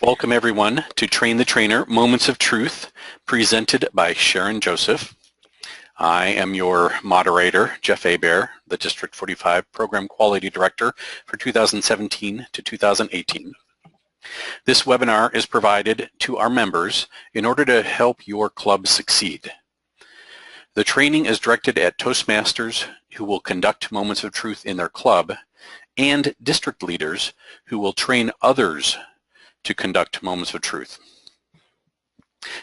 Welcome everyone to Train the Trainer, Moments of Truth, presented by Sharon Joseph. I am your moderator, Jeff Hebert, the District 45 Program Quality Director for 2017 to 2018. This webinar is provided to our members in order to help your club succeed. The training is directed at Toastmasters who will conduct Moments of Truth in their club and district leaders who will train others to conduct Moments of Truth.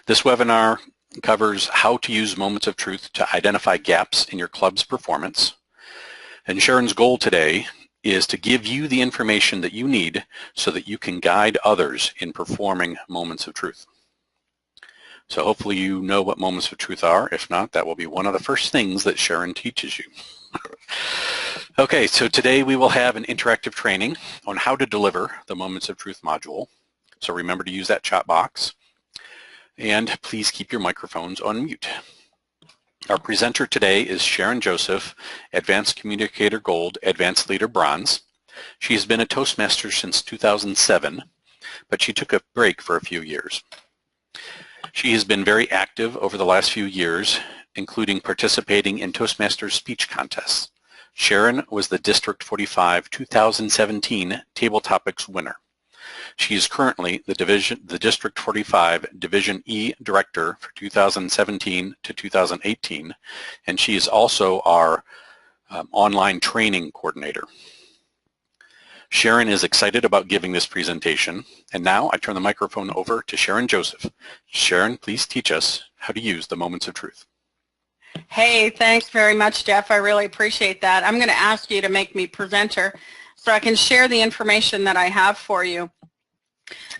This webinar covers how to use Moments of Truth to identify gaps in your club's performance. And Sharon's goal today is to give you the information that you need so that you can guide others in performing Moments of Truth. So hopefully you know what Moments of Truth are. If not, that will be one of the first things that Sharon teaches you. Okay, so today we will have an interactive training on how to deliver the Moments of Truth module. So remember to use that chat box. And please keep your microphones on mute. Our presenter today is Sharon Joseph, Advanced Communicator Gold, Advanced Leader Bronze. She has been a Toastmaster since 2007, but she took a break for a few years. She has been very active over the last few years, including participating in Toastmasters speech contests. Sharon was the District 45 2017 Table Topics winner. She is currently the District 45 Division E Director for 2017 to 2018, and she is also our online training coordinator. Sharon is excited about giving this presentation, and now I turn the microphone over to Sharon Joseph. Sharon, please teach us how to use the Moments of Truth. Hey, thanks very much, Jeff. I really appreciate that. I'm going to ask you to make me presenter so I can share the information that I have for you.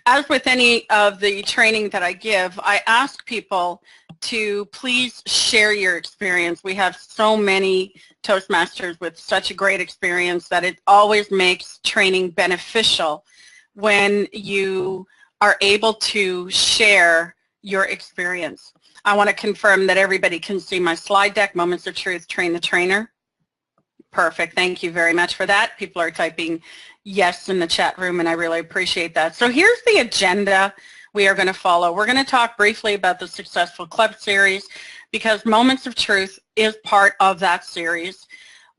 As with any of the training that I give, I ask people to please share your experience. We have so many Toastmasters with such a great experience that it always makes training beneficial when you are able to share your experience. I want to confirm that everybody can see my slide deck, Moments of Truth, Train the Trainer. Perfect. Thank you very much for that. People are typing yes in the chat room, and I really appreciate that. So here's the agenda we are going to follow. We're going to talk briefly about the Successful Club series because Moments of Truth is part of that series.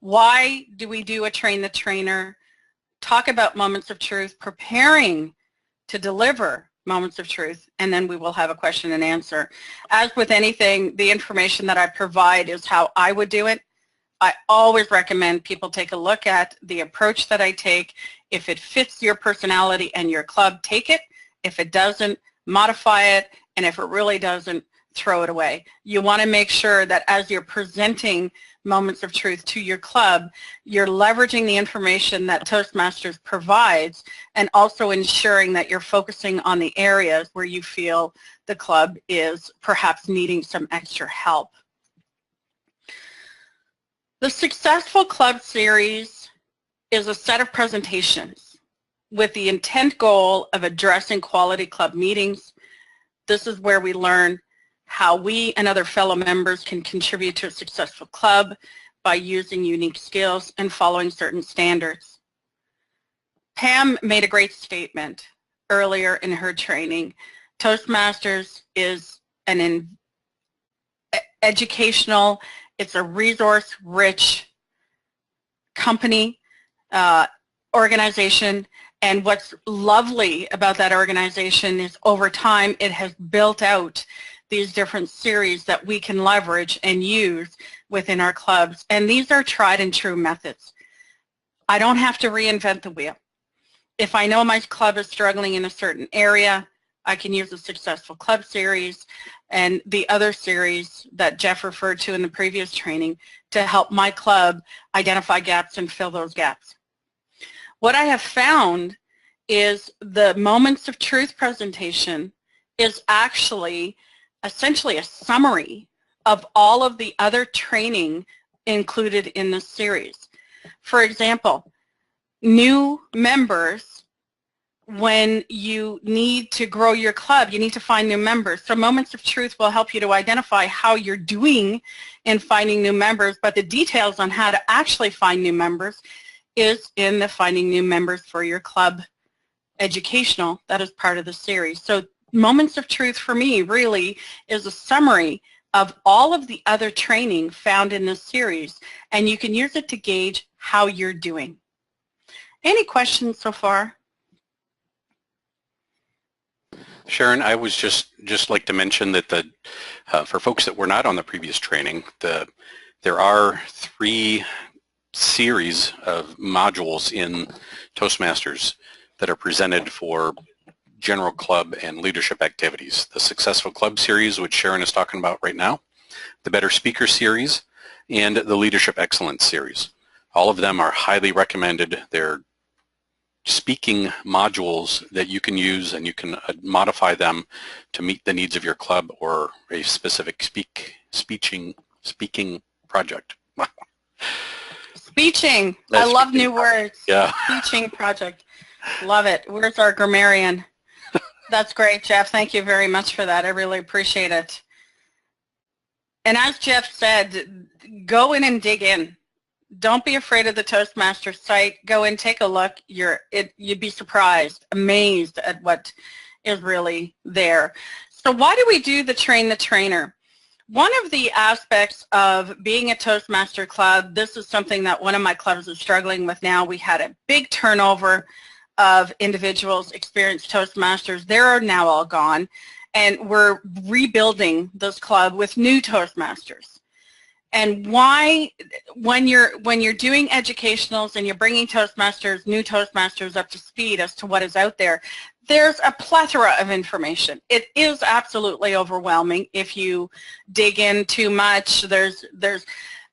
Why do we do a Train the Trainer? Talk about Moments of Truth, preparing to deliver Moments of Truth, and then we will have a question and answer. As with anything, the information that I provide is how I would do it. I always recommend people take a look at the approach that I take. If it fits your personality and your club, take it. If it doesn't, modify it. And if it really doesn't, throw it away. You want to make sure that as you're presenting Moments of Truth to your club, you're leveraging the information that Toastmasters provides and also ensuring that you're focusing on the areas where you feel the club is perhaps needing some extra help. The Successful Club series is a set of presentations with the intent goal of addressing quality club meetings. This is where we learn how we and other fellow members can contribute to a successful club by using unique skills and following certain standards. Pam made a great statement earlier in her training. Toastmasters is an educational, it's a resource-rich company, organization, and what's lovely about that organization is over time it has built out these different series that we can leverage and use within our clubs, and these are tried and true methods. I don't have to reinvent the wheel. If I know my club is struggling in a certain area, I can use the Successful Club series and the other series that Jeff referred to in the previous training to help my club identify gaps and fill those gaps. What I have found is the Moments of Truth presentation is actually essentially a summary of all of the other training included in this series. For example, new members, when you need to grow your club, you need to find new members. So Moments of Truth will help you to identify how you're doing in finding new members, but the details on how to actually find new members is in the Finding New Members for Your Club educational that is part of the series. So Moments of Truth for me really is a summary of all of the other training found in this series, and you can use it to gauge how you're doing. Any questions so far? Sharon, I was just like to mention that for folks that were not on the previous training, there are 3 series of modules in Toastmasters that are presented for general club and leadership activities. The Successful Club series, which Sharon is talking about right now, the Better Speaker series, and the Leadership Excellence series. All of them are highly recommended. They're speaking modules that you can use, and you can modify them to meet the needs of your club or a specific speaking project. Speeching. I love new words. Yeah. Speeching project. Love it. Where's our grammarian? That's great, Jeff. Thank you very much for that. I really appreciate it. And as Jeff said, go in and dig in. Don't be afraid of the Toastmasters site. Go in, take a look. You'd be surprised, amazed at what is really there. So why do we do the Train the Trainer? One of the aspects of being a Toastmaster club, this is something that one of my clubs is struggling with now. We had a big turnover of individuals, experienced Toastmasters. They're now all gone, and we're rebuilding this club with new Toastmasters. And why, when you're doing educationals and you're bringing Toastmasters, new Toastmasters up to speed as to what is out there, there's a plethora of information. It is absolutely overwhelming if you dig in too much. There's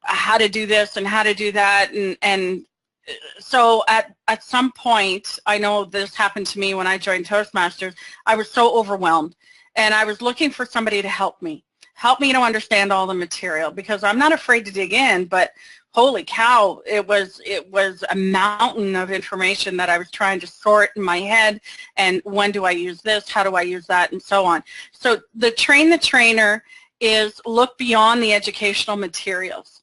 how to do this and how to do that, and so at some point, I know this happened to me when I joined Toastmasters, I was so overwhelmed, and I was looking for somebody to help me to understand all the material, because I'm not afraid to dig in, but holy cow, it was a mountain of information that I was trying to sort in my head, and when do I use this, how do I use that, and so on. So the Train the Trainer is look beyond the educational materials.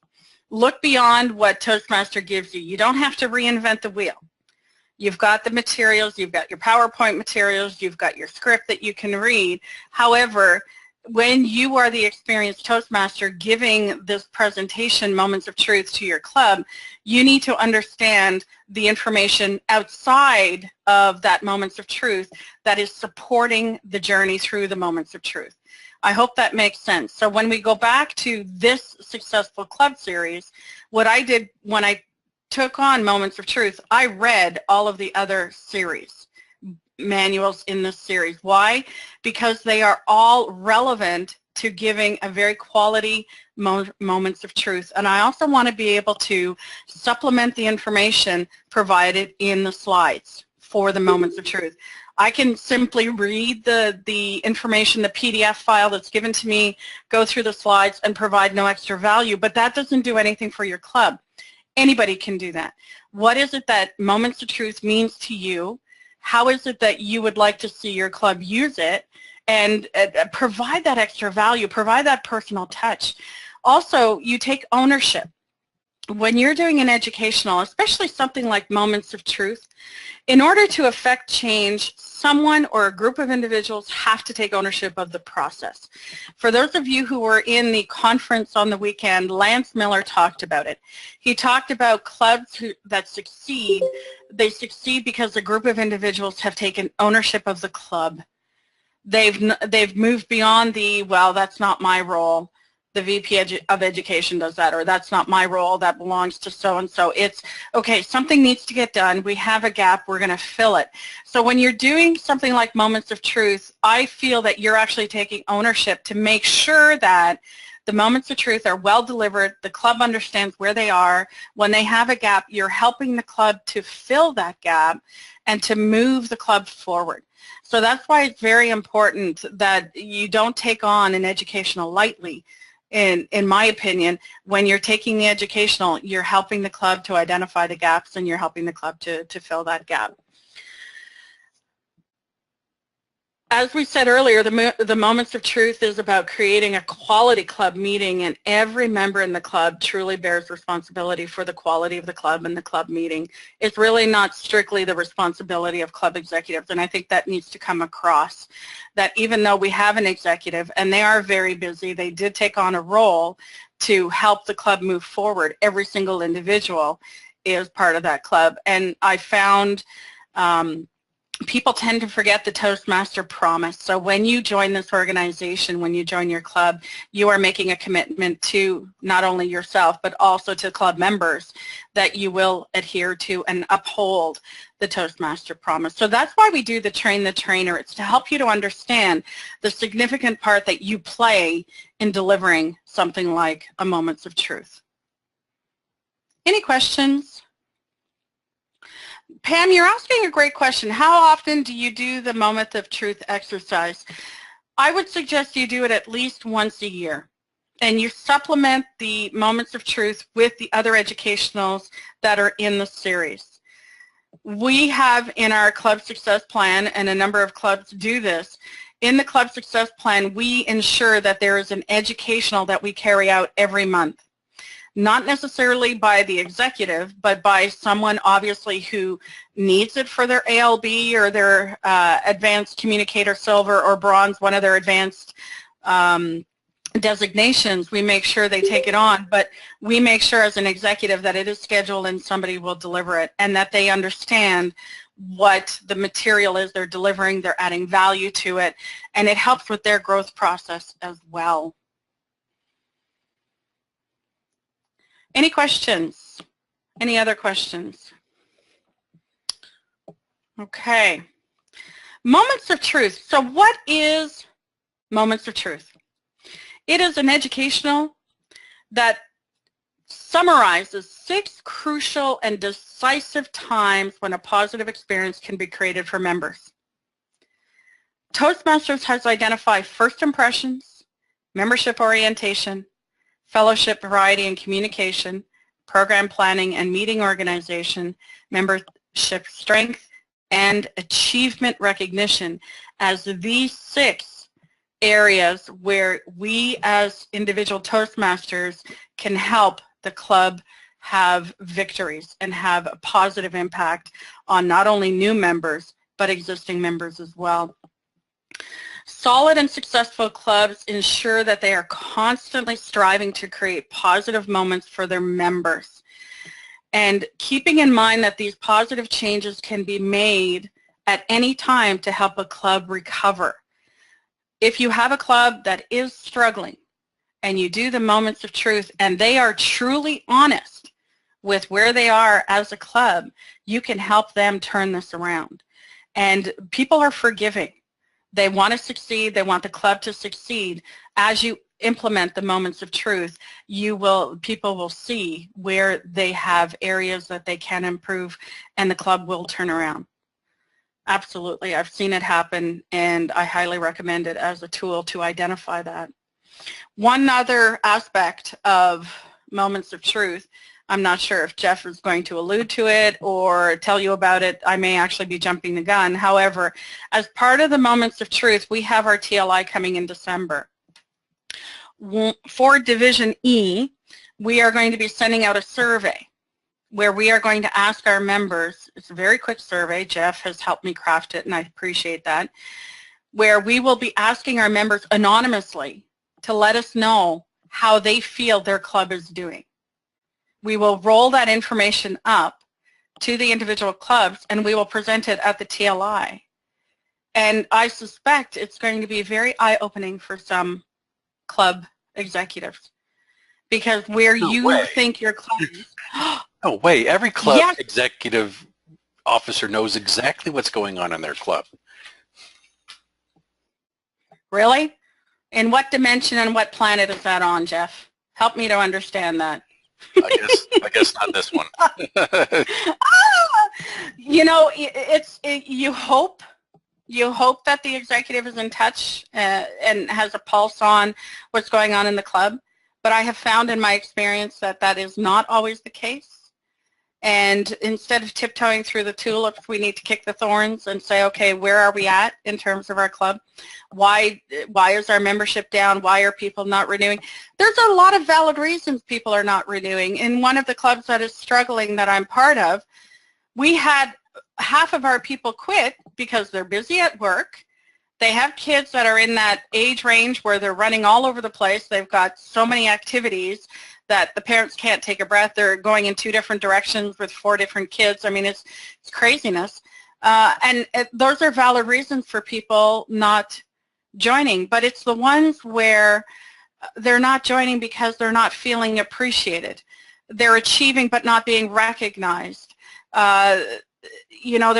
Look beyond what Toastmaster gives you. You don't have to reinvent the wheel. You've got the materials, you've got your PowerPoint materials, you've got your script that you can read. However, when you are the experienced Toastmaster giving this presentation, Moments of Truth, to your club, you need to understand the information outside of that Moments of Truth that is supporting the journey through the Moments of Truth. I hope that makes sense. So when we go back to this Successful Club series, what I did when I took on Moments of Truth, I read all of the other series, manuals in this series. Why? Because they are all relevant to giving a very quality Moments of Truth. And I also want to be able to supplement the information provided in the slides for the Moments of Truth. I can simply read the information, the PDF file that's given to me, go through the slides, and provide no extra value, but that doesn't do anything for your club. Anybody can do that. What is it that Moments of Truth means to you? How is it that you would like to see your club use it? And provide that extra value, provide that personal touch. Also, you take ownership. When you're doing an educational, especially something like Moments of Truth, in order to affect change, someone or a group of individuals have to take ownership of the process. For those of you who were in the conference on the weekend, Lance Miller talked about it. He talked about clubs that succeed. They succeed because a group of individuals have taken ownership of the club. They've moved beyond the, well, that's not my role. The VP of Education does that, or that's not my role, that belongs to so-and-so. It's, okay, something needs to get done, we have a gap, we're going to fill it. So when you're doing something like Moments of Truth, I feel that you're actually taking ownership to make sure that the Moments of Truth are well delivered, the club understands where they are. When they have a gap, you're helping the club to fill that gap and to move the club forward. So that's why it's very important that you don't take on an educational lightly. In my opinion, when you're taking the educational, you're helping the club to identify the gaps, and you're helping the club to fill that gap. As we said earlier, the Moments of Truth is about creating a quality club meeting, and every member in the club truly bears responsibility for the quality of the club and the club meeting. It's really not strictly the responsibility of club executives, and I think that needs to come across, that even though we have an executive and they are very busy, they did take on a role to help the club move forward. Every single individual is part of that club, and I found people tend to forget the Toastmaster promise. So when you join this organization, when you join your club, you are making a commitment to not only yourself, but also to club members that you will adhere to and uphold the Toastmaster promise. So that's why we do the Train the Trainer. It's to help you to understand the significant part that you play in delivering something like a Moments of Truth. Any questions? Pam, you're asking a great question. How often do you do the Moment of Truth exercise? I would suggest you do it at least once a year, and you supplement the Moments of Truth with the other educationals that are in the series. We have in our Club Success Plan, and a number of clubs do this, in the Club Success Plan, we ensure that there is an educational that we carry out every month. Not necessarily by the executive, but by someone obviously who needs it for their ALB or their Advanced Communicator Silver or Bronze, one of their advanced designations. We make sure they take it on, but we make sure as an executive that it is scheduled and somebody will deliver it, and that they understand what the material is they're delivering, they're adding value to it, and it helps with their growth process as well. Any questions? Any other questions? Okay. Moments of Truth. So what is Moments of Truth? It is an educational that summarizes 6 crucial and decisive times when a positive experience can be created for members. Toastmasters has identified first impressions, membership orientation, fellowship, variety, and communication, program planning and meeting organization, membership strength, and achievement recognition as these 6 areas where we as individual Toastmasters can help the club have victories and have a positive impact on not only new members, but existing members as well. Solid and successful clubs ensure that they are constantly striving to create positive moments for their members. And keeping in mind that these positive changes can be made at any time to help a club recover. If you have a club that is struggling and you do the Moments of Truth and they are truly honest with where they are as a club, you can help them turn this around. And people are forgiving. They want to succeed. They want the club to succeed. As you implement the Moments of Truth, people will see where they have areas that they can improve, and the club will turn around. Absolutely. I've seen it happen, and I highly recommend it as a tool to identify that. One other aspect of Moments of Truth, I'm not sure if Jeff is going to allude to it or tell you about it. I may actually be jumping the gun. However, as part of the Moments of Truth, we have our TLI coming in December. For Division E, we are going to be sending out a survey where we are going to ask our members, it's a very quick survey, Jeff has helped me craft it and I appreciate that, where we will be asking our members anonymously to let us know how they feel their club is doing. We will roll that information up to the individual clubs and we will present it at the TLI. And I suspect it's going to be very eye-opening for some club executives, because where you think your club is... No way. Every club Yes. executive officer knows exactly what's going on in their club. Really? In what dimension and what planet is that on, Jeff? Help me to understand that. I guess not this one. You know, you hope that the executive is in touch and has a pulse on what's going on in the club, but I have found in my experience that that is not always the case. And instead of tiptoeing through the tulips, we need to kick the thorns and say, okay, where are we at in terms of our club? Why is our membership down? Why are people not renewing? There's a lot of valid reasons people are not renewing. In one of the clubs that is struggling that I'm part of, we had half of our people quit because they're busy at work. They have kids that are in that age range where they're running all over the place. They've got so many activities that the parents can't take a breath. They're going in 2 different directions with 4 different kids. I mean, it's craziness. Those are valid reasons for people not joining, but it's the ones where they're not joining because they're not feeling appreciated. They're achieving but not being recognized. You know,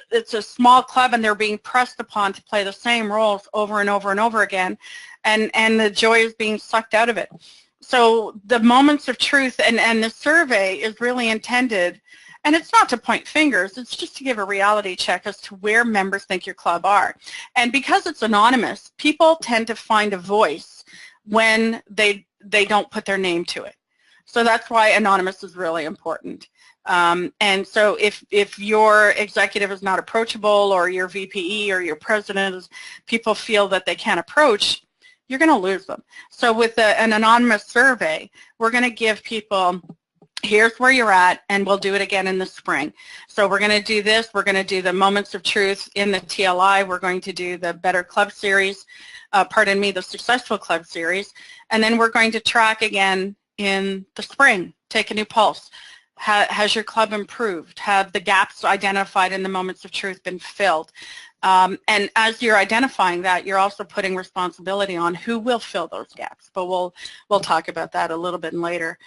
it's a small club and they're being pressed upon to play the same roles over and over and over again, and the joy is being sucked out of it. So the moments of truth and the survey is really intended, and it's not to point fingers, it's just to give a reality check as to where members think your club are. And because it's anonymous, people tend to find a voice when they don't put their name to it. So that's why anonymous is really important. And so if your executive is not approachable, or your VPE or your president, people feel that they can't approach, you're going to lose them. So with an anonymous survey, we're going to give people, here's where you're at, and we'll do it again in the spring. So we're going to do this. We're going to do the Moments of Truth in the TLI. We're going to do the Better Club Series, the Successful Club Series, and then we're going to track again in the spring, take a new pulse. Has your club improved? Have the gaps identified in the Moments of Truth been filled? And as you're identifying that, you're also putting responsibility on who will fill those gaps. But we'll talk about that a little bit later.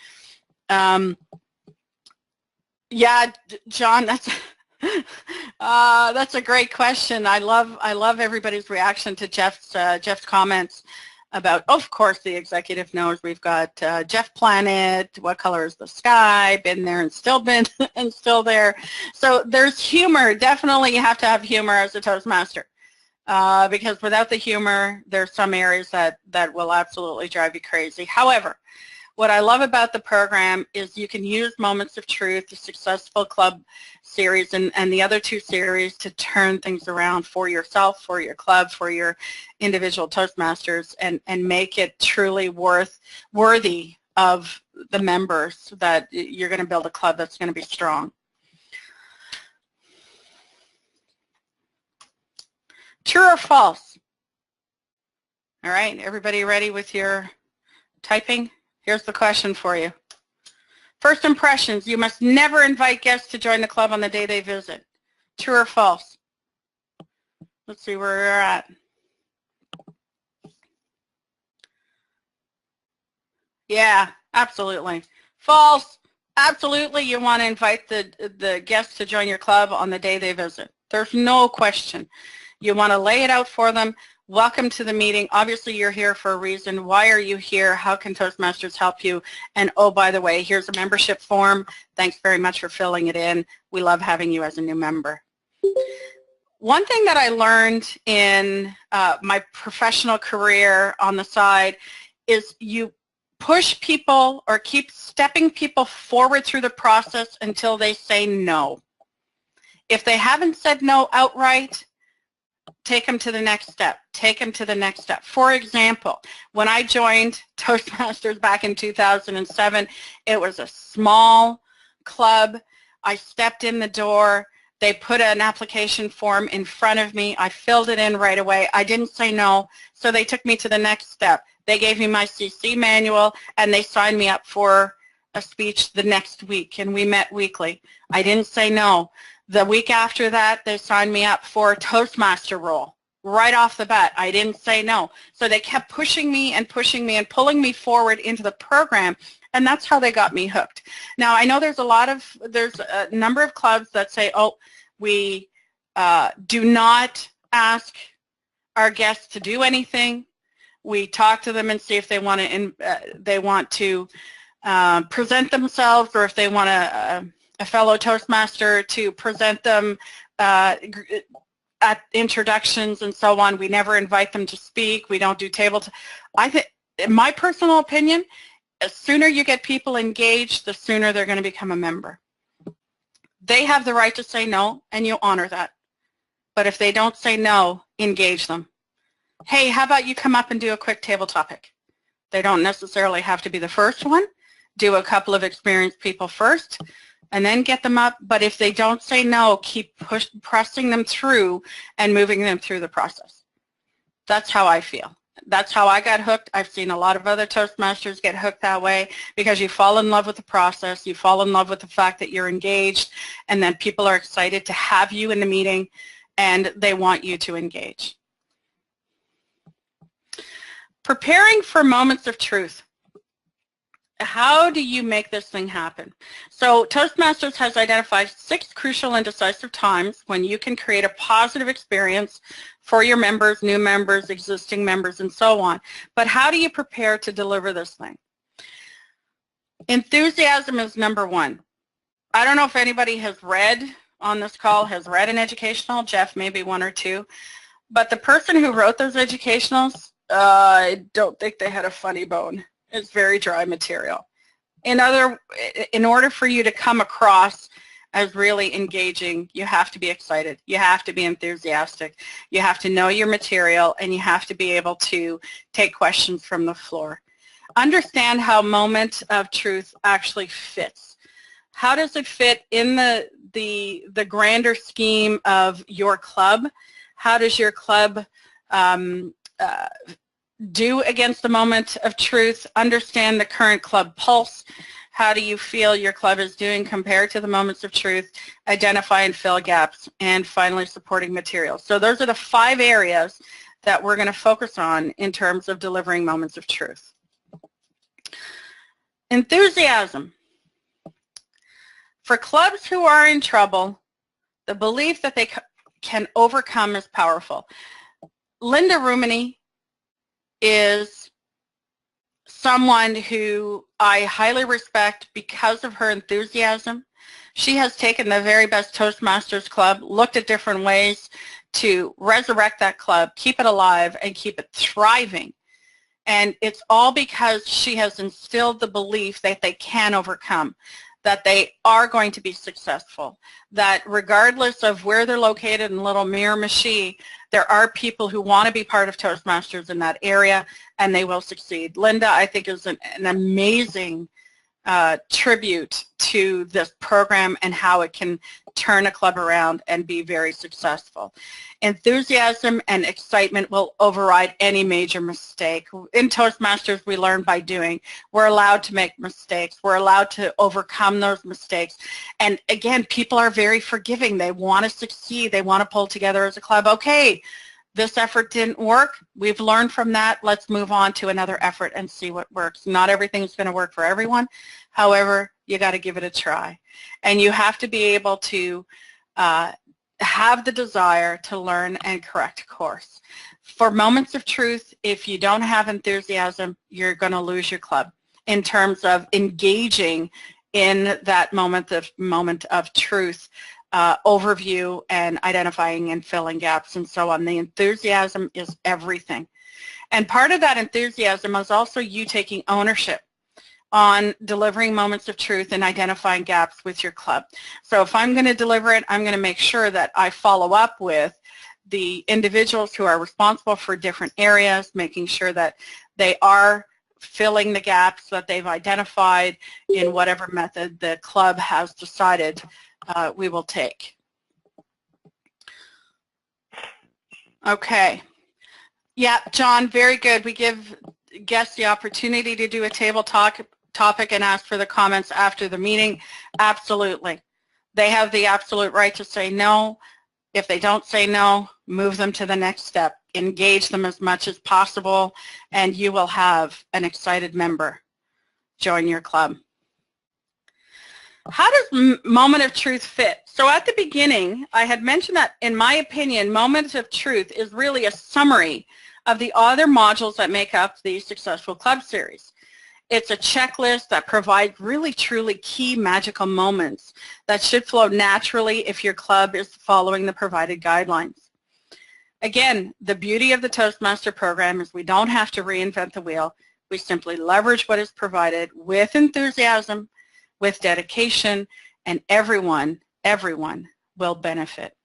Yeah, John, that's a great question. I love everybody's reaction to Jeff's comments about, of course, the executive knows. We've got Jeff Planet, what color is the sky, been there and still been and still there. So there's humor. Definitely you have to have humor as a Toastmaster, because without the humor, there's some areas that will absolutely drive you crazy. However, what I love about the program is you can use Moments of Truth, the Successful Club series, and the other 2 series to turn things around for yourself, for your club, for your individual Toastmasters, and make it truly worthy of the members, that you're going to build a club that's going to be strong. True or false? All right, everybody ready with your typing? Here's the question for you. First impressions, you must never invite guests to join the club on the day they visit. True or false? Let's see where we're at. Yeah, absolutely. False. Absolutely, you want to invite the guests to join your club on the day they visit. There's no question. You want to lay it out for them. Welcome to the meeting. Obviously, you're here for a reason. Why are you here? How can Toastmasters help you? And oh, by the way, here's a membership form. Thanks very much for filling it in. We love having you as a new member. One thing that I learned in my professional career on the side is you push people or keep stepping people forward through the process until they say no. If they haven't said no outright, take them to the next step. Take them to the next step. For example, when I joined Toastmasters back in 2007, it was a small club. I stepped in the door. They put an application form in front of me. I filled it in right away. I didn't say no, so they took me to the next step. They gave me my CC manual, and they signed me up for a speech the next week, and we met weekly. I didn't say no. The week after that, they signed me up for a Toastmaster role. Right off the bat, I didn't say no. So they kept pushing me and pulling me forward into the program, and that's how they got me hooked. Now, I know there's a number of clubs that say, oh, we do not ask our guests to do anything. We talk to them and see if they want to present themselves, or if they want a fellow Toastmaster to present them at introductions and so on. We never invite them to speak. We don't do table. I think, in my personal opinion, as sooner you get people engaged, the sooner they're going to become a member. They have the right to say no, and you honor that. But if they don't say no, engage them. Hey, how about you come up and do a quick table topic? They don't necessarily have to be the first one. Do a couple of experienced people first, and then get them up. But if they don't say no, keep pressing them through and moving them through the process. That's how I feel. That's how I got hooked. I've seen a lot of other Toastmasters get hooked that way, because you fall in love with the process, you fall in love with the fact that you're engaged, and then people are excited to have you in the meeting, and they want you to engage. Preparing for moments of truth. How do you make this thing happen? So Toastmasters has identified 6 crucial and decisive times when you can create a positive experience for your members, new members, existing members, and so on. But how do you prepare to deliver this thing? Enthusiasm is number 1. I don't know if anybody has read on this call, has read an educational, Jeff, maybe 1 or 2, but the person who wrote those educationals, I don't think they had a funny bone. It's very dry material. In order for you to come across as really engaging, you have to be excited. You have to be enthusiastic. You have to know your material, and you have to be able to take questions from the floor. Understand how moment of truth actually fits. How does it fit in the grander scheme of your club? How does your club do against the moment of truth? Understand the current club pulse. How do you feel your club is doing compared to the moments of truth? Identify and fill gaps. And finally, supporting materials. So those are the 5 areas that we're going to focus on in terms of delivering moments of truth. Enthusiasm. For clubs who are in trouble, the belief that they can overcome is powerful. Linda Rumini is someone who I highly respect because of her enthusiasm. She has taken the very best Toastmasters club, looked at different ways to resurrect that club, keep it alive, and keep it thriving. And it's all because she has instilled the belief that they can overcome, that they are going to be successful, that regardless of where they're located in Little Miramichi, there are people who want to be part of Toastmasters in that area, and they will succeed. Linda, I think, is an amazing tribute to this program and how it can turn a club around and be very successful. Enthusiasm and excitement will override any major mistake. In Toastmasters, we learn by doing. We're allowed to make mistakes. We're allowed to overcome those mistakes. And again, people are very forgiving. They want to succeed. They want to pull together as a club. Okay, this effort didn't work. We've learned from that. Let's move on to another effort and see what works. Not everything's going to work for everyone. However, you got to give it a try. And you have to be able to have the desire to learn and correct course. For moments of truth, if you don't have enthusiasm, you're going to lose your club in terms of engaging in that moment of truth, overview and identifying and filling gaps and so on. The enthusiasm is everything. And part of that enthusiasm is also you taking ownership on delivering moments of truth and identifying gaps with your club. So if I'm going to deliver it, I'm going to make sure that I follow up with the individuals who are responsible for different areas, making sure that they are filling the gaps that they've identified in whatever method the club has decided we will take. Okay. Yeah, John, very good. We give guests the opportunity to do a table topic and ask for the comments after the meeting. Absolutely. They have the absolute right to say no. If they don't say no, move them to the next step. Engage them as much as possible, and you will have an excited member join your club. How does moment of truth fit? So at the beginning, I had mentioned that, in my opinion, moment of truth is really a summary of the other modules that make up the Successful Club series. It's a checklist that provides really, truly key magical moments that should flow naturally if your club is following the provided guidelines. Again, the beauty of the Toastmaster program is we don't have to reinvent the wheel. We simply leverage what is provided with enthusiasm, with dedication, and everyone will benefit.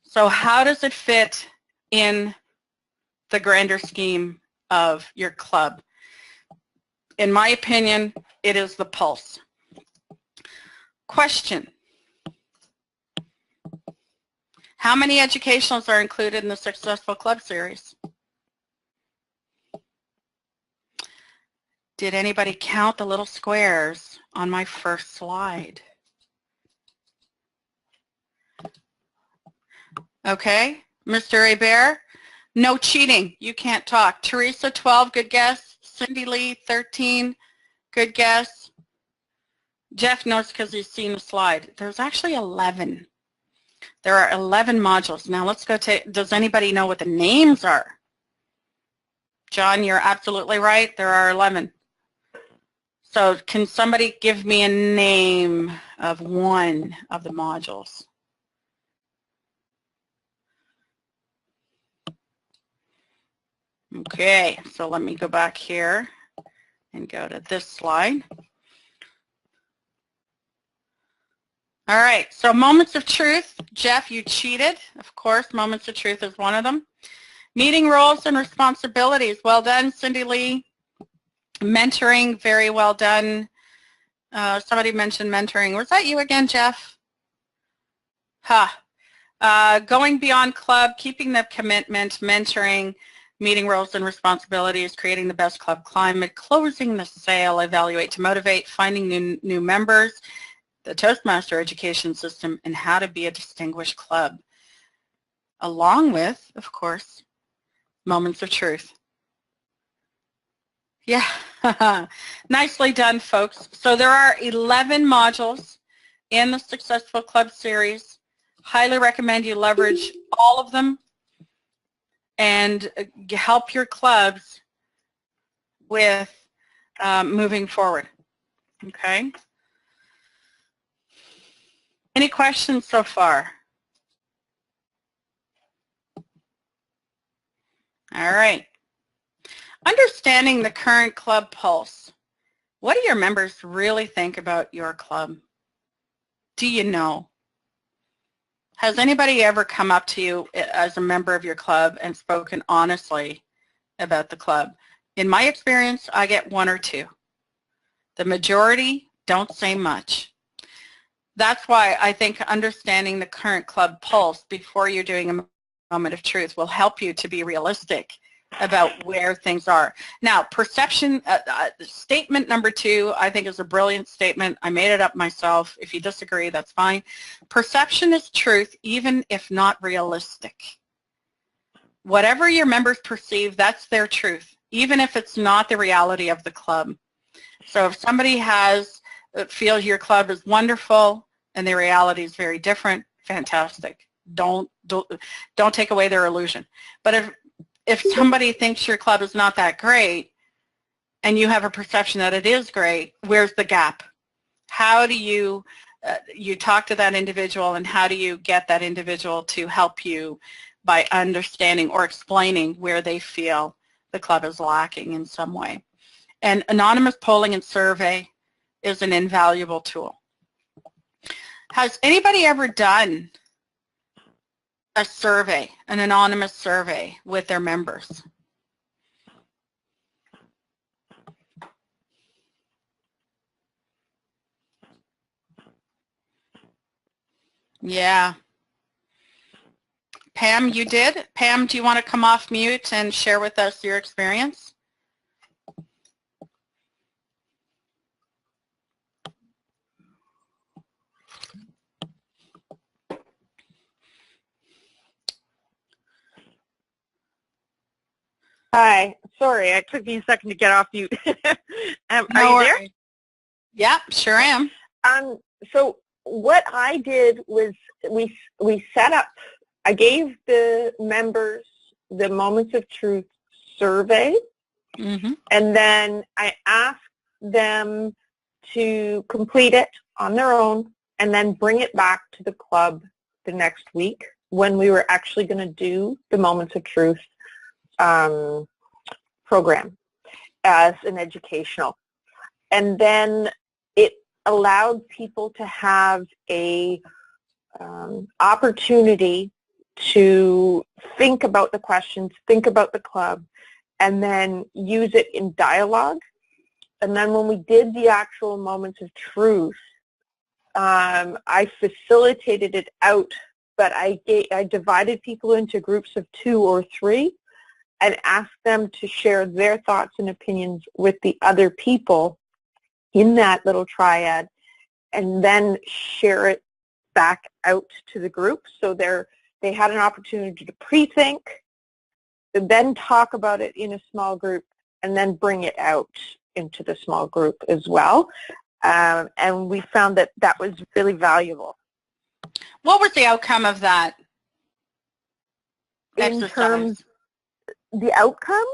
So how does it fit in the grander scheme of your club? In my opinion, it is the pulse. Question: how many educationals are included in the Successful Club series? Did anybody count the little squares on my first slide? Okay, Mr. Hebert, no cheating. You can't talk. Teresa, 12, good guess. Cindy Lee, 13, good guess. Jeff knows because he's seen the slide. There's actually 11. There are 11 modules. Now let's go to, does anybody know what the names are? John, you're absolutely right. There are 11. So can somebody give me a name of one of the modules? Okay, so let me go back here and go to this slide. All right, so moments of truth. Jeff, you cheated. Of course, moments of truth is one of them. Meeting roles and responsibilities. Well done, Cindy Lee. Mentoring, very well done. Somebody mentioned mentoring. Was that you again, Jeff? Going beyond club, keeping the commitment, mentoring, meeting roles and responsibilities, creating the best club climate, closing the sale, evaluate to motivate, finding new members, the Toastmaster education system, and how to be a distinguished club. Along with, of course, moments of truth. Yeah, nicely done, folks. So there are 11 modules in the Successful Club series. Highly recommend you leverage all of them and help your clubs with moving forward. Okay? Any questions so far? All right. Understanding the current club pulse. What do your members really think about your club? Do you know? Has anybody ever come up to you as a member of your club and spoken honestly about the club? In my experience, I get one or two. The majority don't say much. That's why I think understanding the current club pulse before you're doing a moment of truth will help you to be realistic about where things are. Now, perception, statement number 2, I think is a brilliant statement. I made it up myself. If you disagree, that's fine. Perception is truth, even if not realistic. Whatever your members perceive, that's their truth, even if it's not the reality of the club. So if somebody feels your club is wonderful and the reality is very different, fantastic. Don't take away their illusion. But if somebody thinks your club is not that great and you have a perception that it is great, where's the gap? How do you talk to that individual, and how do you get that individual to help you by understanding or explaining where they feel the club is lacking in some way? And anonymous polling and survey is an invaluable tool. Has anybody ever done a survey, an anonymous survey with their members? Yeah. Pam, you did? Pam, do you want to come off mute and share with us your experience? Hi, sorry, it took me a second to get off mute. Are No you there? worries. Yeah, sure am. So what I did was we set up, I gave the members the Moments of Truth survey, and then I asked them to complete it on their own and then bring it back to the club the next week when we were actually going to do the Moments of Truth program. as an educational. And then it allowed people to have a opportunity to think about the questions, think about the club, and then use it in dialogue. And then when we did the actual moments of truth, I facilitated it out, but I divided people into groups of 2 or 3 and asked them to share their thoughts and opinions with the other people in that little triad, and then share it back out to the group. So they had an opportunity to pre-think, then talk about it in a small group, and then bring it out into the small group as well. And we found that that was really valuable. What was the outcome of that In exercise? terms, the outcome?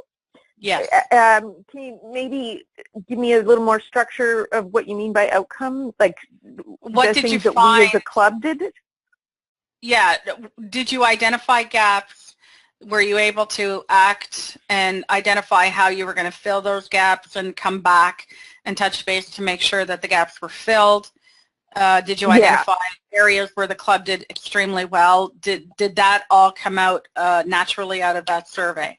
Yes. Can you maybe give me a little more structure of what you mean by outcome? Like what the did things you that find? we as a club did? Yeah. Did you identify gaps? Were you able to act and identify how you were going to fill those gaps and come back and touch base to make sure that the gaps were filled? Did you identify areas where the club did extremely well? Did that all come out naturally out of that survey?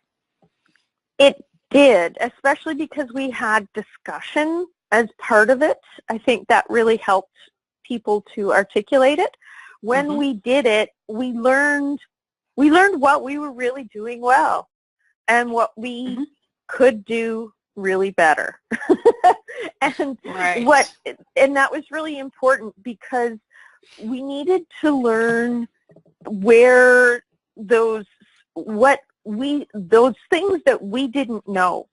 It did, especially because we had discussion as part of it. I think that really helped people to articulate it. When we did it, we learned what we were really doing well and what we could do really better. And and that was really important because we needed to learn where those things that we didn't know.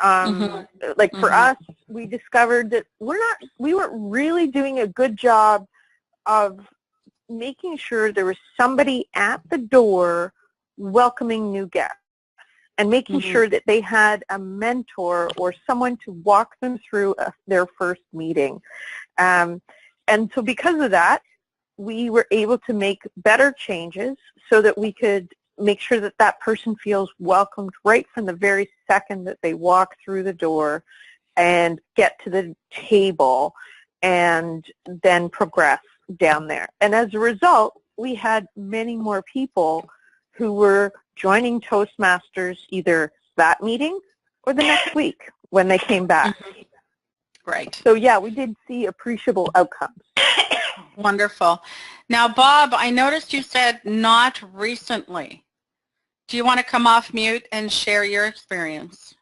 Like for us, we discovered that we weren't really doing a good job of making sure there was somebody at the door welcoming new guests and making sure that they had a mentor or someone to walk them through their first meeting. And so because of that, we were able to make better changes so that we could make sure that that person feels welcomed right from the very second that they walk through the door and get to the table and then progress down there. And as a result, we had many more people who were joining Toastmasters either that meeting or the next week when they came back. Right. So yeah, we did see appreciable outcomes. Wonderful. Now, Bob, I noticed you said not recently. Do you want to come off mute and share your experience?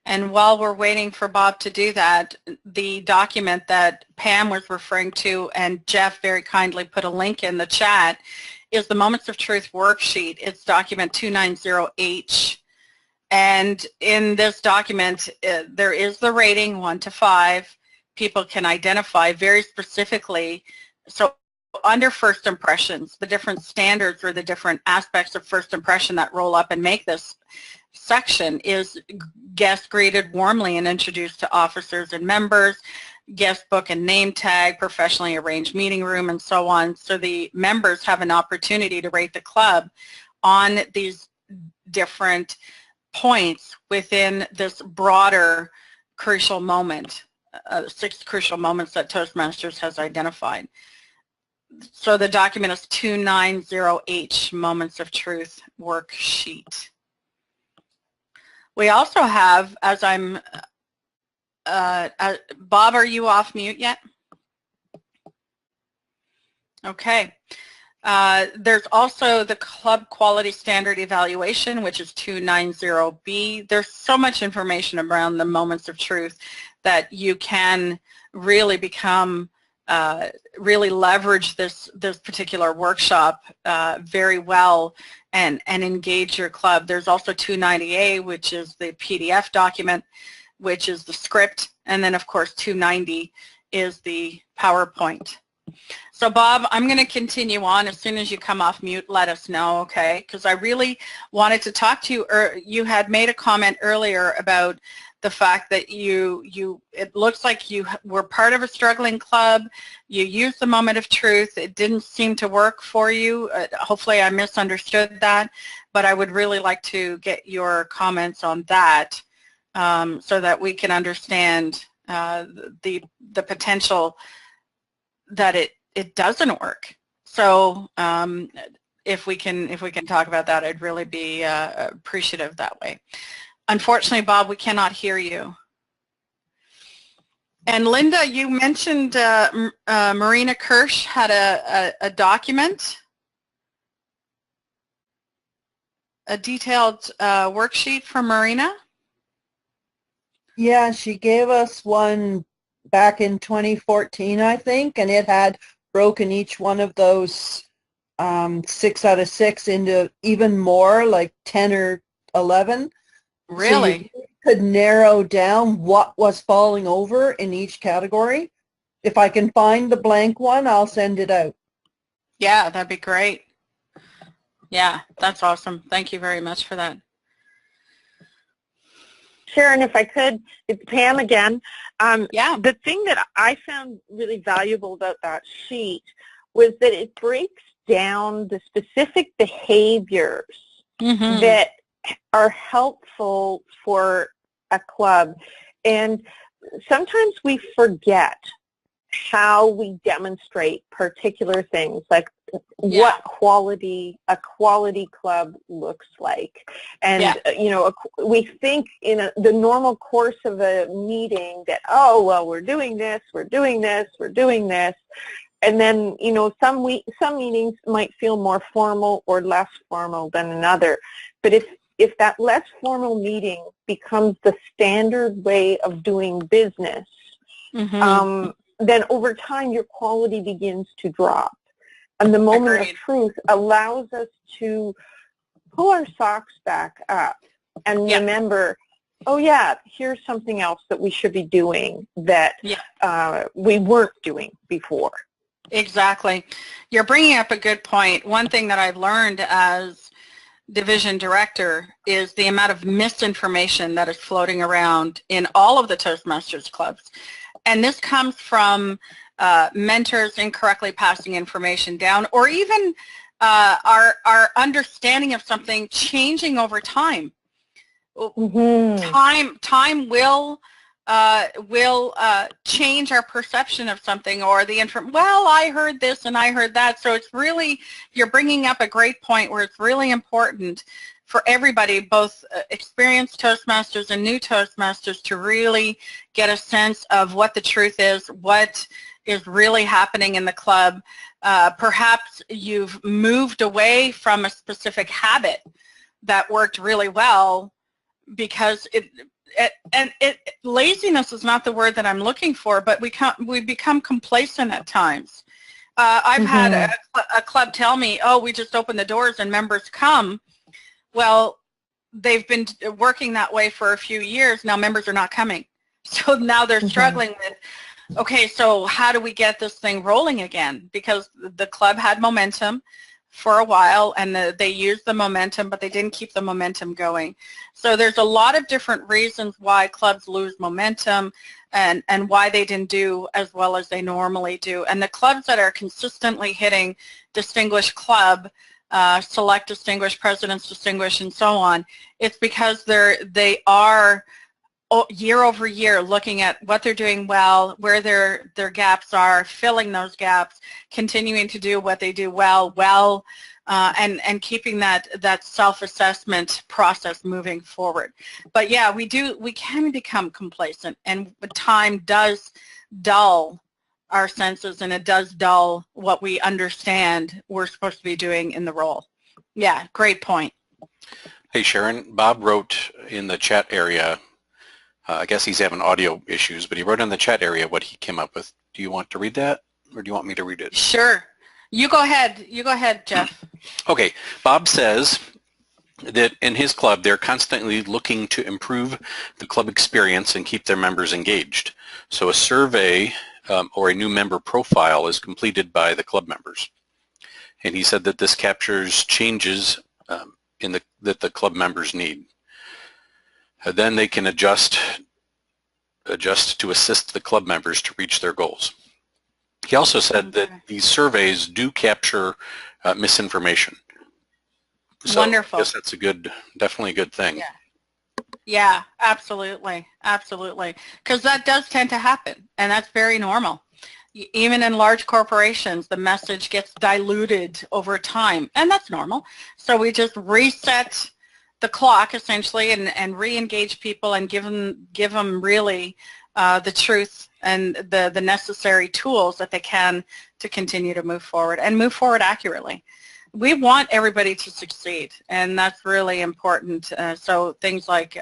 And while we're waiting for Bob to do that, the document that Pam was referring to and Jeff very kindly put a link in the chat is the Moments of Truth worksheet. It's document 290H. And in this document, there is the rating 1 to 5. People can identify very specifically. So under first impressions, the different standards or the different aspects of first impression that roll up and make this section is guest greeted warmly and introduced to officers and members, guest book and name tag, professionally arranged meeting room, and so on. So the members have an opportunity to rate the club on these different points within this broader crucial moment, 6 crucial moments that Toastmasters has identified. So the document is 290H, Moments of Truth worksheet. We also have, as I'm, Bob, are you off mute yet? Okay. There's also the Club Quality Standard Evaluation, which is 290B. There's so much information around the Moments of Truth that you can really become, really leverage this particular workshop very well and engage your club. There's also 290A, which is the PDF document, which is the script, and then of course 290 is the PowerPoint So Bob, I'm going to continue on. As soon as you come off mute, let us know, okay? Because I really wanted to talk to you. You had made a comment earlier about the fact that it looks like you were part of a struggling club. You used the moment of truth. It didn't seem to work for you. Hopefully I misunderstood that, but I would really like to get your comments on that so that we can understand the potential that it doesn't work. So if we can talk about that, I'd really be appreciative that way. Unfortunately, Bob, we cannot hear you. And Linda, you mentioned Marina Kirsch had a document, a detailed worksheet from Marina. Yeah, she gave us one back in 2014, I think, and it had broken each one of those 6 out of 6 into even more, like 10 or 11. Really? So you could narrow down what was falling over in each category. If I can find the blank one, I'll send it out. Yeah, that'd be great. Yeah, that's awesome. Thank you very much for that. Sharon, if I could, it's Pam again. Yeah. The thing that I found really valuable about that sheet was that it breaks down the specific behaviors that are helpful for a club. And sometimes we forget how we demonstrate particular things, like what a quality club looks like. And, you know, we think in the normal course of a meeting that, oh, well, we're doing this, we're doing this, we're doing this. And then, you know, some meetings might feel more formal or less formal than another. But if that less formal meeting becomes the standard way of doing business, then over time your quality begins to drop. And the moment of truth allows us to pull our socks back up and remember, oh yeah, here's something else that we should be doing that we weren't doing before. Exactly. You're bringing up a good point. One thing that I've learned as division director is the amount of misinformation that is floating around in all of the Toastmasters clubs. And this comes from mentors incorrectly passing information down, or even our understanding of something changing over time. Time will change our perception of something, or the well, I heard this and I heard that. So it's really, you're bringing up a great point where it's really important for everybody, both experienced Toastmasters and new Toastmasters, to really get a sense of what the truth is, what is really happening in the club. Perhaps you've moved away from a specific habit that worked really well because laziness is not the word that I'm looking for, but we become complacent at times. I've had a club tell me, oh, we just open the doors and members come. Well, they've been working that way for a few years. Now members are not coming. So now they're struggling with, okay, so how do we get this thing rolling again? Because the club had momentum for a while, and they used the momentum, but they didn't keep the momentum going. So there's a lot of different reasons why clubs lose momentum and why they didn't do as well as they normally do. And the clubs that are consistently hitting Distinguished Club, Select Distinguished, President's Distinguished, and so on, it's because they are year over year looking at what they're doing well, where their gaps are, filling those gaps, continuing to do what they do well, and keeping that self-assessment process moving forward. But yeah, we can become complacent, and time does dull our senses, and it does dull what we understand we're supposed to be doing in the role. Yeah, great point. Hey Sharon, Bob wrote in the chat area, I guess he's having audio issues, but he wrote in the chat area what he came up with. Do you want to read that, or do you want me to read it? Sure. You go ahead. You go ahead, Jeff. Okay. Bob says that in his club, they're constantly looking to improve the club experience and keep their members engaged. So a survey or a new member profile is completed by the club members. And he said that this captures changes that the club members need. Then they can adjust to assist the club members to reach their goals. He also said that these surveys do capture misinformation. So Wonderful. I guess that's definitely a good thing. Yeah. Yeah, absolutely. Absolutely. Because that does tend to happen, and that's very normal. Even in large corporations, the message gets diluted over time, and that's normal. So we just reset the clock, essentially, and re-engage people and give them really the truth and the necessary tools that they can to continue to move forward and move forward accurately. We want everybody to succeed, and that's really important. So things like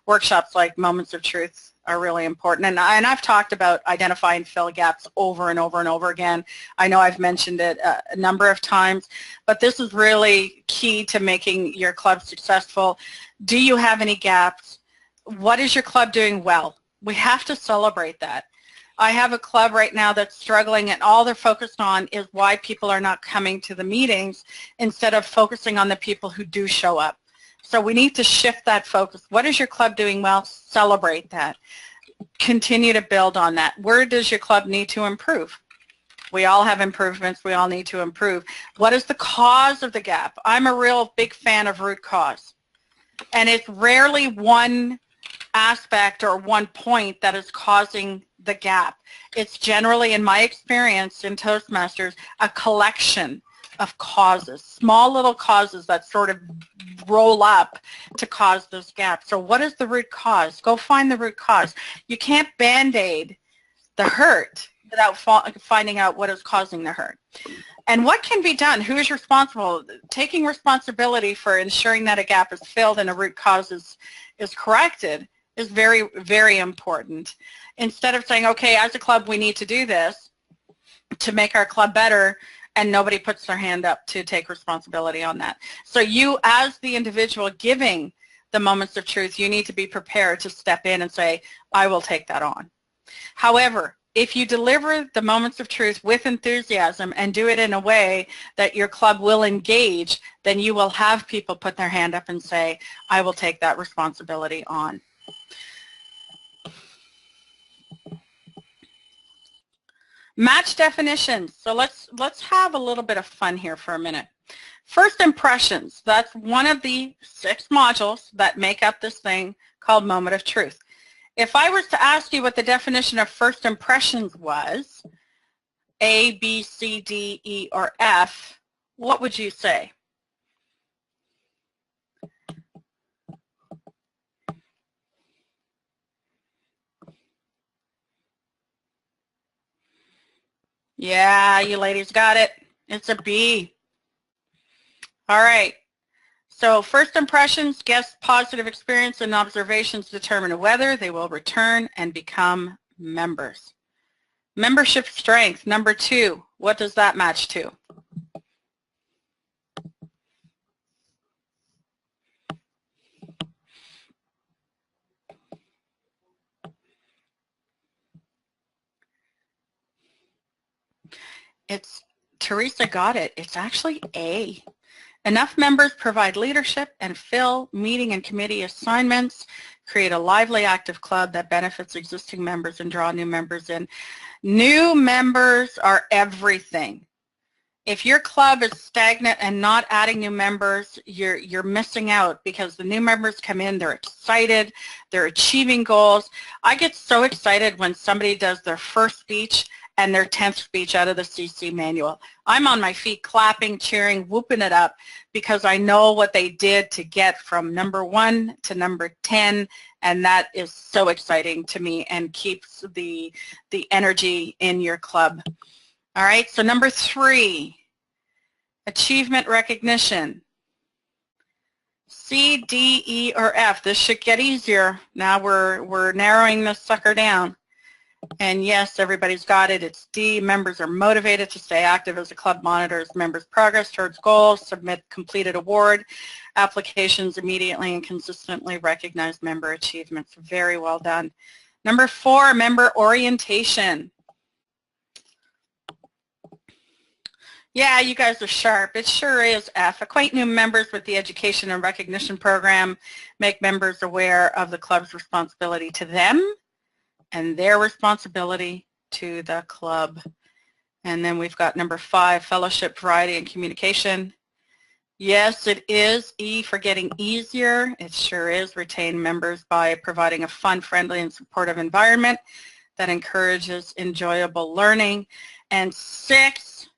workshops like Moments of Truth are really important. And I've talked about identify and fill gaps over and over and over again. I know I've mentioned it a number of times, but this is really key to making your club successful. Do you have any gaps? What is your club doing well? We have to celebrate that. I have a club right now that's struggling, and all they're focused on is why people are not coming to the meetings instead of focusing on the people who do show up. So we need to shift that focus. What is your club doing well? Celebrate that. Continue to build on that. Where does your club need to improve? We all have improvements. We all need to improve. What is the cause of the gap? I'm a real big fan of root cause. And it's rarely one aspect or one point that is causing the gap. It's generally, in my experience in Toastmasters, a collection of causes, small little causes that sort of roll up to cause this gap. So what is the root cause? Go find the root cause. You can't Band-Aid the hurt without finding out what is causing the hurt. And what can be done? Who is responsible? Taking responsibility for ensuring that a gap is filled and a root cause is corrected is very, very important. Instead of saying, okay, as a club, we need to do this to make our club better, and nobody puts their hand up to take responsibility on that. So you, as the individual giving the Moments of Truth, you need to be prepared to step in and say, I will take that on. However, if you deliver the Moments of Truth with enthusiasm and do it in a way that your club will engage, then you will have people put their hand up and say, I will take that responsibility on. Match definitions. So let's have a little bit of fun here for a minute. First impressions. That's one of the 6 modules that make up this thing called Moment of Truth. If I was to ask you what the definition of first impressions was, A, B, C, D, E, or F, what would you say? Yeah, you ladies got it. It's a B. All right. So first impressions, guest positive experience and observations determine whether they will return and become members. Membership strength, number 2. What does that match to? Teresa got it. It's actually A. Enough members provide leadership and fill meeting and committee assignments, create a lively, active club that benefits existing members and draw new members in. New members are everything. If your club is stagnant and not adding new members, you're missing out, because the new members come in, they're excited, they're achieving goals. I get so excited when somebody does their first speech and their 10th speech out of the CC manual. I'm on my feet clapping, cheering, whooping it up, because I know what they did to get from number 1 to number 10, and that is so exciting to me and keeps the energy in your club. All right, so number 3, achievement recognition. C, D, E, or F. This should get easier. Now we're narrowing this sucker down. And yes, everybody's got it. It's D. Members are motivated to stay active as a club monitors members' progress towards goals, submit completed award applications immediately, and consistently recognize member achievements. Very well done. Number 4, member orientation. Yeah, you guys are sharp. It sure is, F. Acquaint new members with the Education and Recognition Program. Make members aware of the club's responsibility to them and their responsibility to the club. And then we've got number 5, fellowship, variety, and communication. Yes, it is E for getting easier. It sure is. Retain members by providing a fun, friendly, and supportive environment that encourages enjoyable learning. And 6,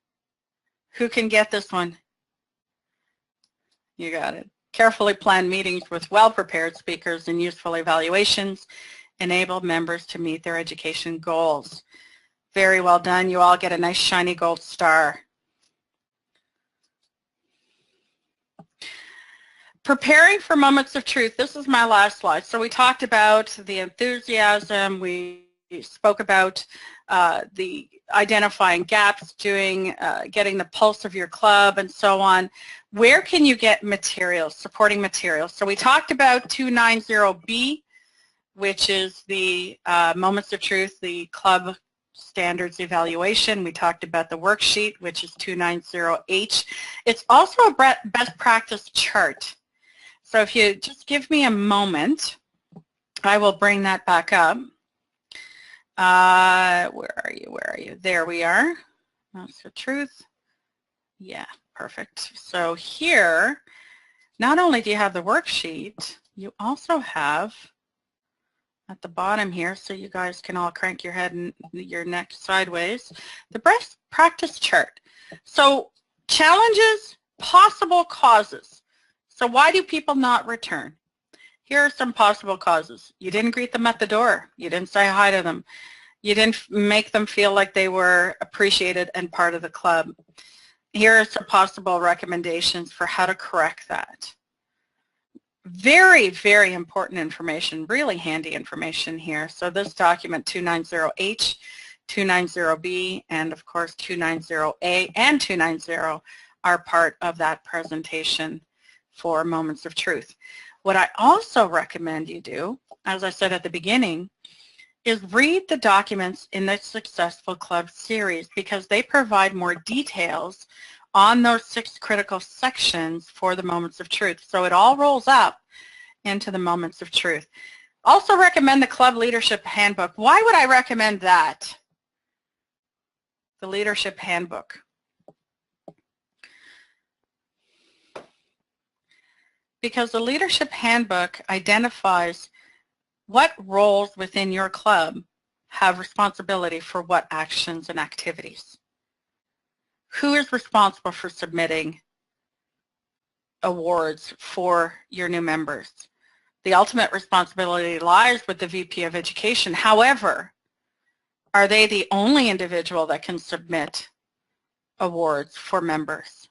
who can get this one? You got it. Carefully planned meetings with well-prepared speakers and useful evaluations enable members to meet their education goals. Very well done. You all get a nice shiny gold star. Preparing for moments of truth. This is my last slide. So we talked about the enthusiasm. We spoke about the identifying gaps, getting the pulse of your club, and so on. Where can you get materials, supporting materials? So we talked about 290B, which is the Moments of Truth, the club standards evaluation. We talked about the worksheet, which is 290H. It's also a best practice chart. So if you just give me a moment, I will bring that back up. Where are you? Where are you? There we are. That's the truth. Yeah, perfect. So here, not only do you have the worksheet, you also have at the bottom here, so you guys can all crank your head and your neck sideways, the best practice chart. So challenges, possible causes. So why do people not return? Here are some possible causes. You didn't greet them at the door. You didn't say hi to them. You didn't make them feel like they were appreciated and part of the club. Here are some possible recommendations for how to correct that. Very, very important information, really handy information here. So this document 290H, 290B, and of course 290A and 290 are part of that presentation for Moments of Truth. What I also recommend you do, as I said at the beginning, is read the documents in the Successful Club series because they provide more details on those 6 critical sections for the Moments of Truth. So it all rolls up into the Moments of Truth. Also recommend the Club Leadership Handbook. Why would I recommend that? The Leadership Handbook. Because the Leadership Handbook identifies what roles within your club have responsibility for what actions and activities. Who is responsible for submitting awards for your new members? The ultimate responsibility lies with the VP of Education. However, are they the only individual that can submit awards for members?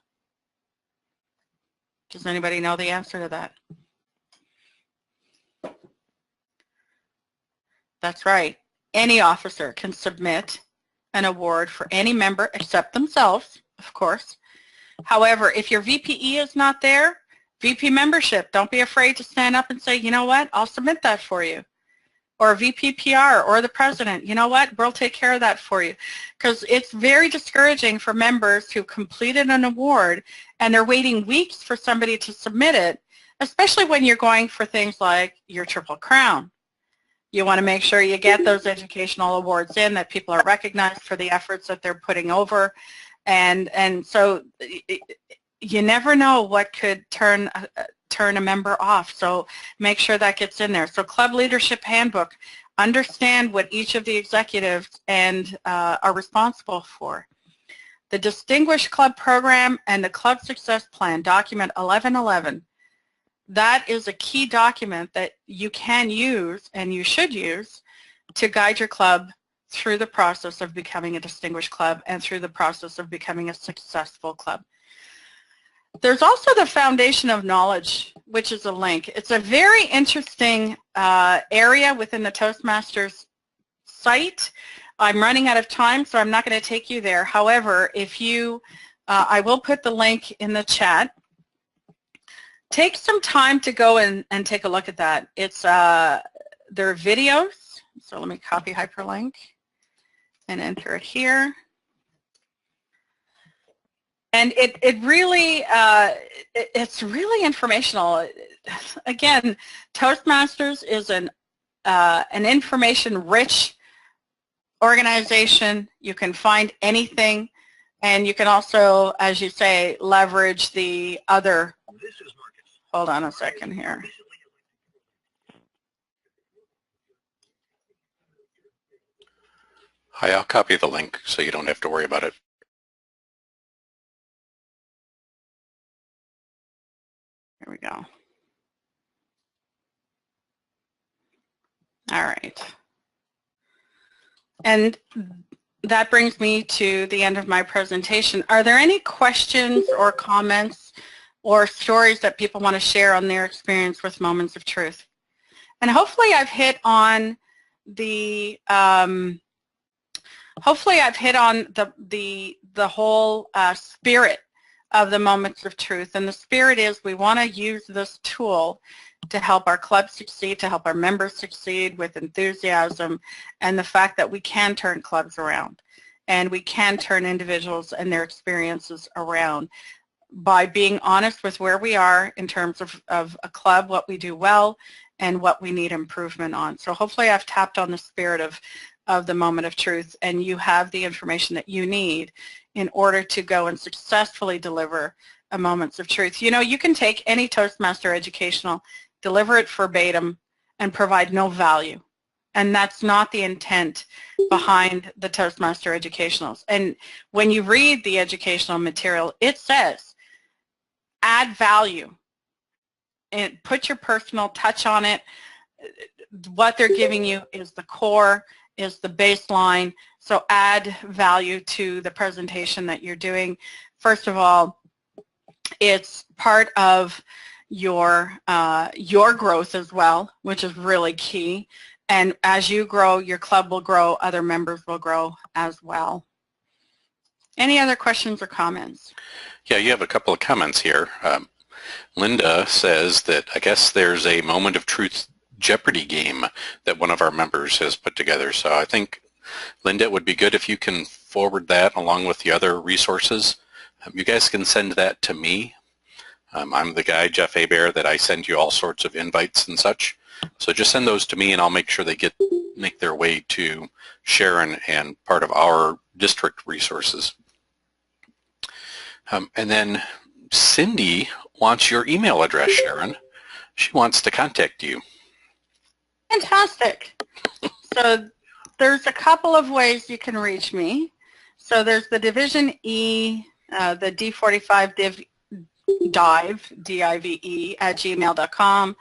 Does anybody know the answer to that? That's right. Any officer can submit an award for any member except themselves, of course. However, if your VPE is not there, VP membership, don't be afraid to stand up and say, you know what, I'll submit that for you. Or VP PR or the president, you know what, we'll take care of that for you. Because it's very discouraging for members who completed an award and they're waiting weeks for somebody to submit it, especially when you're going for things like your Triple Crown. You want to make sure you get those educational awards in, that people are recognized for the efforts that they're putting over. And so you never know what could turn a member off. So make sure that gets in there. So Club Leadership Handbook, understand what each of the executives are responsible for. The Distinguished Club Program and the Club Success Plan, document 1111. That is a key document that you can use and you should use to guide your club through the process of becoming a distinguished club and through the process of becoming a successful club. There's also the Foundation of Knowledge, which is a link. It's a very interesting area within the Toastmasters site. I'm running out of time, so I'm not going to take you there. However, if you, I will put the link in the chat. Take some time to go and take a look at that. It's there are videos. So let me copy hyperlink and enter it here. And it really, it's really informational. Again, Toastmasters is an information-rich organization. You can find anything, and you can also, as you say, leverage the other. Hold on a second here. Hi, I'll copy the link so you don't have to worry about it. Here we go. All right. And that brings me to the end of my presentation. Are there any questions or comments or stories that people want to share on their experience with Moments of Truth? And hopefully I've hit on the the whole spirit of the Moments of Truth. And the spirit is we want to use this tool to help our club succeed, to help our members succeed with enthusiasm, and the fact that we can turn clubs around and we can turn individuals and their experiences around by being honest with where we are in terms of a club, what we do well, and what we need improvement on. So hopefully I've tapped on the spirit of the Moment of Truth, and you have the information that you need in order to go and successfully deliver a Moments of Truth. You know, you can take any Toastmaster educational, deliver it verbatim, and provide no value. And that's not the intent behind the Toastmaster educationals. And when you read the educational material, it says, add value and put your personal touch on it. What they're giving you is the core, is the baseline. So add value to the presentation that you're doing. First of all, it's part of your growth as well, which is really key. And as you grow, your club will grow, other members will grow as well. Any other questions or comments? Yeah, you have a couple of comments here. Linda says that I guess there's a Moment of Truth Jeopardy game that one of our members has put together. So I think, Linda, it would be good if you can forward that along with the other resources. You guys can send that to me. I'm the guy, Jeff Hebert, that I send you all sorts of invites and such. So just send those to me and I'll make sure they make their way to Sharon and part of our district resources. And then Cindy wants your email address, Sharon. She wants to contact you. Fantastic. So there's a couple of ways you can reach me. So there's the Division E, the D45 dive, D-I-V-E, @gmail.com.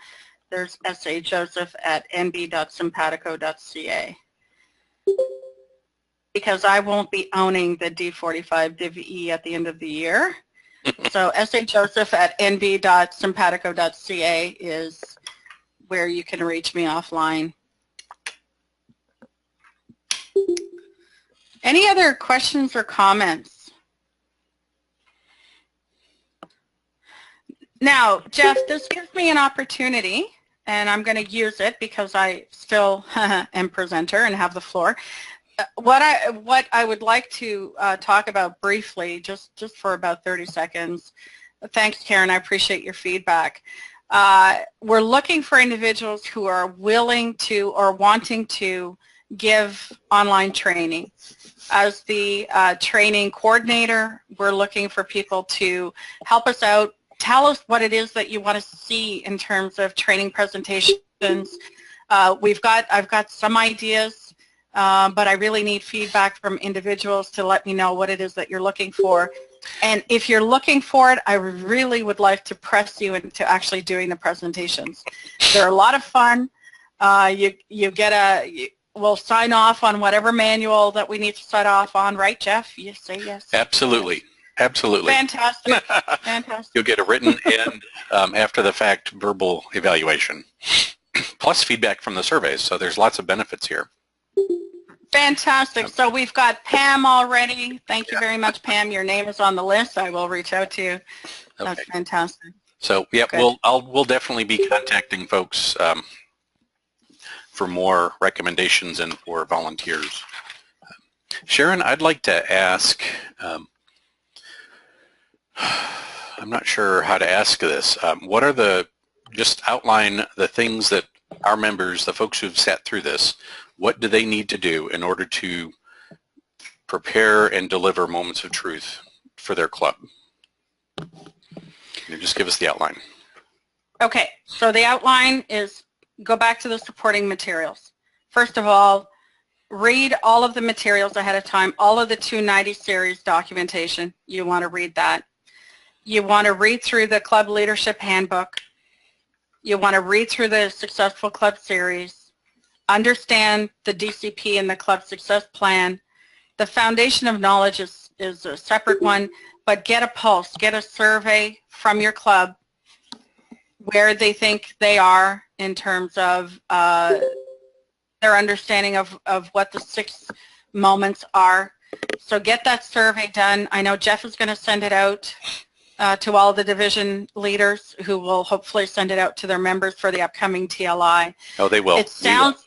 There's sajoseph@nb.simpatico.ca. Because I won't be owning the D45 Div E at the end of the year. So sajoseph@nb.simpatico.ca is where you can reach me offline. Any other questions or comments? Now, Jeff, this gives me an opportunity, and I'm going to use it because I still am presenter and have the floor. What I would like to talk about briefly, just for about 30 seconds. Thanks, Karen. I appreciate your feedback. We're looking for individuals who are willing to or wanting to give online training. As the training coordinator, we're looking for people to help us out. Tell us what it is that you want to see in terms of training presentations. I've got some ideas, but I really need feedback from individuals to let me know what it is that you're looking for. And if you're looking for it, I really would like to press you into actually doing the presentations. They're a lot of fun. We'll sign off on whatever manual that we need to sign off on, right, Jeff? You say yes? Absolutely. Absolutely. Fantastic. Fantastic. You'll get a written and after the fact verbal evaluation, plus feedback from the surveys. So there's lots of benefits here. Fantastic. So we've got Pam already. Thank you very much, Pam. Your name is on the list. I will reach out to you. That's Okay. fantastic. So yeah, Good. we'll definitely be contacting folks for more recommendations and for volunteers. Sharon, I'd like to ask, I'm not sure how to ask this. What are just outline the things that our members, the folks who've sat through this, what do they need to do in order to prepare and deliver moments of truth for their club? Can you just give us the outline? Okay, so the outline is go back to the supporting materials. First of all, read all of the materials ahead of time, all of the 290 series documentation. You want to read that. You want to read through the Club Leadership Handbook. You want to read through the Successful Club Series. Understand the DCP and the Club Success Plan. The Foundation of Knowledge is a separate one, but get a pulse, get a survey from your club where they think they are in terms of their understanding of what the 6 moments are. So get that survey done. I know Jeff is going to send it out to all the division leaders, who will hopefully send it out to their members for the upcoming TLI. Oh, they will. It sounds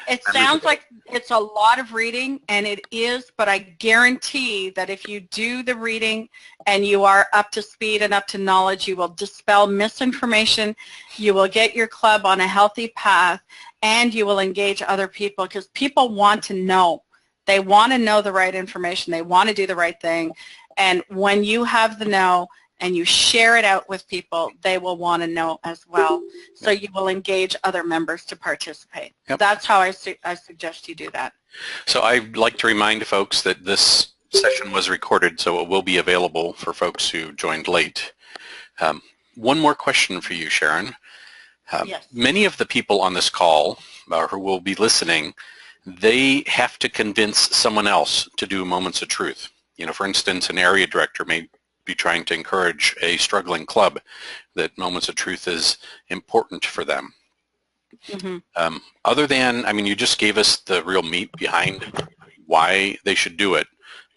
it sounds like it's a lot of reading, and it is, but I guarantee that if you do the reading and you are up to speed and up to knowledge, you will dispel misinformation, you will get your club on a healthy path, and you will engage other people, because people want to know. They want to know the right information. They want to do the right thing. And when you have the know and you share it out with people, they will want to know as well. So you will engage other members to participate. Yep. That's how I suggest you do that. So I'd like to remind folks that this session was recorded, so it will be available for folks who joined late. One more question for you, Sharon. Yes. Many of the people on this call who will be listening, they have to convince someone else to do Moments of Truth. You know, for instance, an area director may be trying to encourage a struggling club that Moments of Truth is important for them. Mm-hmm. Other than, I mean, you just gave us the real meat behind why they should do it.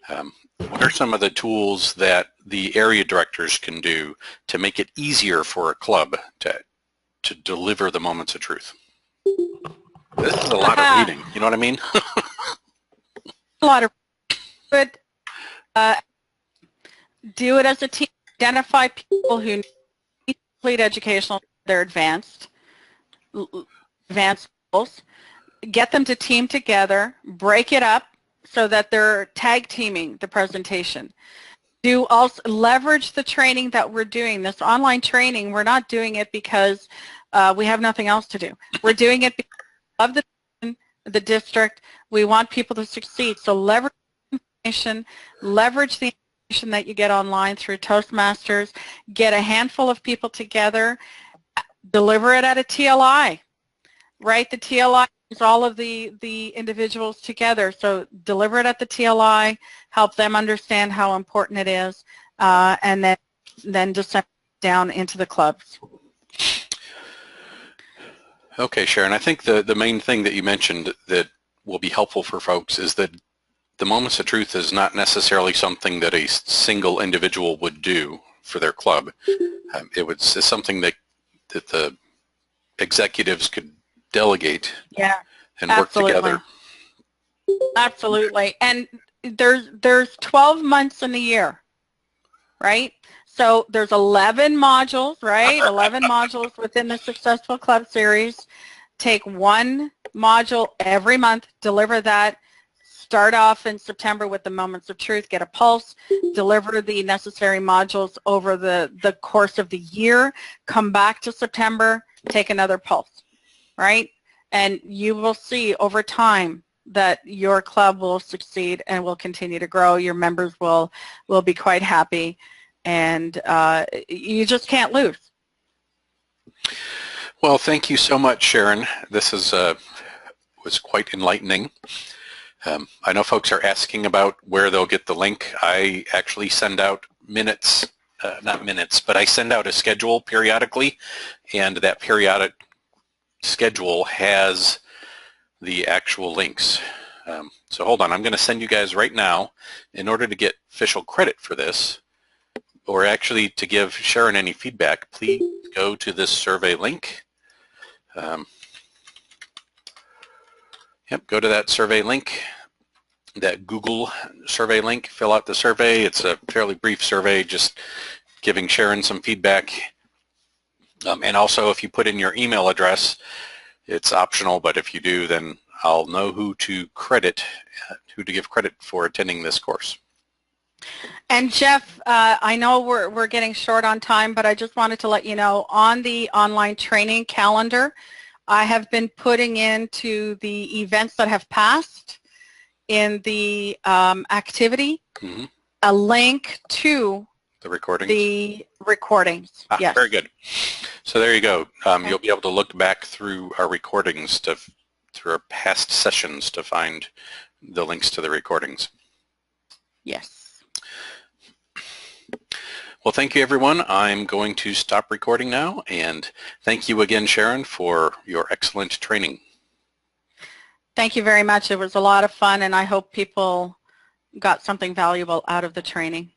What are some of the tools that the area directors can do to make it easier for a club to deliver the Moments of Truth? This is a lot of reading, you know what I mean? A lot of good. Do it as a team. Identify people who need complete educational, they're advanced goals. Get them to team together, break it up so that they're tag teaming the presentation. Do also leverage the training that we're doing. This online training, we're not doing it because we have nothing else to do. We're doing it because of the district. We want people to succeed. So leverage information, leverage the information that you get online through Toastmasters, get a handful of people together, deliver it at a TLI, right? The TLI is all of the individuals together. So deliver it at the TLI, help them understand how important it is, and then disseminate down into the clubs. Okay, Sharon, I think the main thing that you mentioned that will be helpful for folks is that the Moments of Truth is not necessarily something that a single individual would do for their club. It's something that the executives could delegate and work together. Absolutely. And there's 12 months in a year, right? So there's 11 modules, right? 11 modules within the Successful Club Series. Take one module every month, deliver that. Start off in September with the Moments of Truth, get a pulse, deliver the necessary modules over the course of the year, come back to September, take another pulse, right? And you will see over time that your club will succeed and will continue to grow. Your members will be quite happy, and you just can't lose. Well, thank you so much, Sharon. This was quite enlightening. I know folks are asking about where they'll get the link. I actually send out not minutes, but I send out a schedule periodically, and that periodic schedule has the actual links. So hold on, I'm going to send you guys right now, in order to get official credit for this, or actually to give Sharon any feedback, please go to this survey link. Go to that survey link, that Google survey link. Fill out the survey. It's a fairly brief survey, just giving Sharon some feedback. And also, if you put in your email address, it's optional, but if you do, then I'll know who to give credit for attending this course. And Jeff, I know we're getting short on time, but I just wanted to let you know on the online training calendar, I have been putting into the events that have passed in the activity a link to the recordings. Yes. Very good. So there you go. You'll be able to look back through our recordings, through our past sessions, to find the links to the recordings. Yes. Well, thank you, everyone. I'm going to stop recording now, and thank you again, Sharon, for your excellent training. Thank you very much. It was a lot of fun, and I hope people got something valuable out of the training.